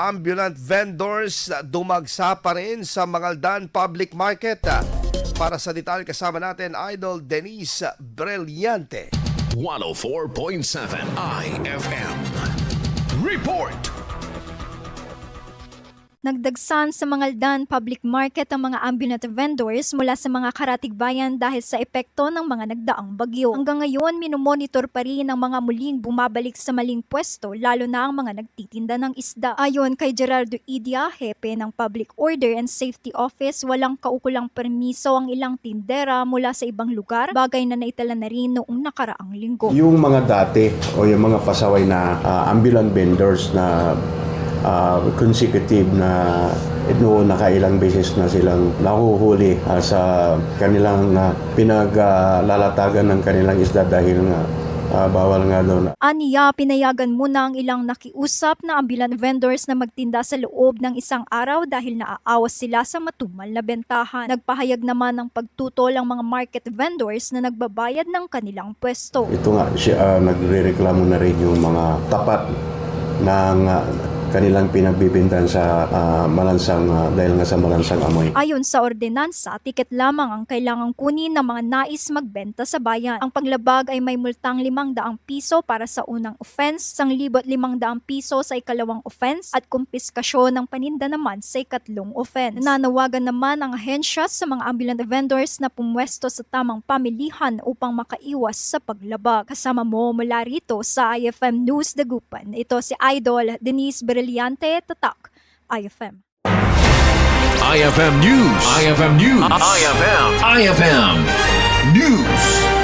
ambulant vendors dumagsa pa rin sa Mangaldan Public Market. Para sa detalye kasama natin, Idol Denise Brillante. 104.7 IFM. Report! Nagdagsan sa Mangaldan Public Market ang mga ambulant vendors mula sa mga karatigbayan dahil sa epekto ng mga nagdaang bagyo. Hanggang ngayon, minomonitor pa rin ang mga muling bumabalik sa maling pwesto, lalo na ang mga nagtitinda ng isda. Ayon kay Gerardo Idia, hepe ng Public Order and Safety Office, walang kaukulang permiso ang ilang tindera mula sa ibang lugar, bagay na naitala na rin noong nakaraang linggo. Yung mga dati o yung mga pasaway na ambulant vendors na consecutive na noon nakailang beses na silang nahuhuli sa kanilang pinaglalatagan ng kanilang isda dahil nga bawal nga daw na. Aniya, pinayagan muna ang ilang nakiusap na ambulant vendors na magtinda sa loob ng isang araw dahil naaawas sila sa matumal na bentahan. Nagpahayag naman ng pagtutol ang mga market vendors na nagbabayad ng kanilang pwesto. Ito nga, nagrereklamo na rin yung mga tapat ng kanilang pinagbibintan sa malansang dahil nga sa malansang amoy. Ayon sa ordinansa, tiket lamang ang kailangang kunin ng mga nais magbenta sa bayan. Ang paglabag ay may multang 500 piso para sa unang offense, 1,500 piso sa ikalawang offense at kumpiskasyon ng paninda naman sa ikatlong offense. Nananawagan naman ang ahensya sa mga ambulant vendors na pumwesto sa tamang pamilihan upang makaiwas sa paglabag. Kasama mo mula rito sa IFM News Dagupan. Ito si Idol Denise Brillante, Tatak, IFM. IFM News. IFM News. IFM News.